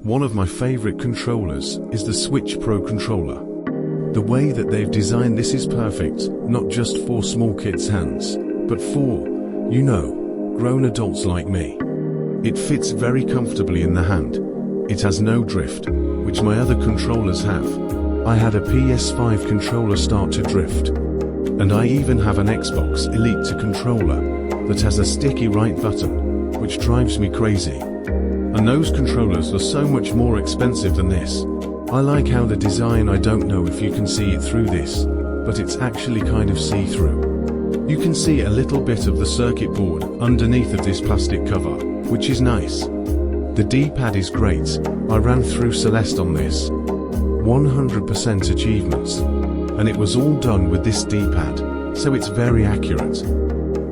One of my favorite controllers is the Switch Pro controller. The way that they've designed this is perfect, not just for small kids' hands, but for, grown adults like me. It fits very comfortably in the hand. It has no drift, which my other controllers have. I had a PS5 controller start to drift. And I even have an Xbox Elite controller that has a sticky right button, which drives me crazy. And those controllers are so much more expensive than this. I like how the design, I don't know if you can see it through this, but it's actually kind of see-through. You can see a little bit of the circuit board underneath of this plastic cover, which is nice. The D-pad is great. I ran through Celeste on this. 100% achievements. And it was all done with this D-pad, so it's very accurate.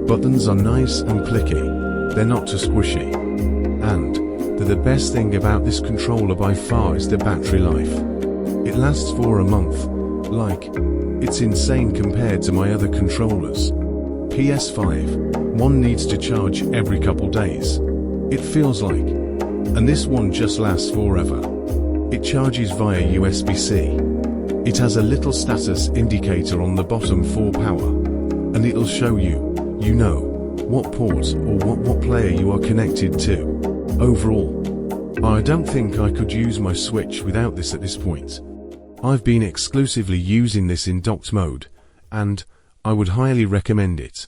Buttons are nice and clicky. They're not too squishy. And the best thing about this controller by far is the battery life. It lasts for a month. It's insane compared to my other controllers. PS5, one needs to charge every couple days. It feels like. And this one just lasts forever. It charges via USB-C. It has a little status indicator on the bottom for power. And it'll show you, what port or what player you are connected to. Overall, I don't think I could use my Switch without this at this point. I've been exclusively using this in docked mode, and I would highly recommend it.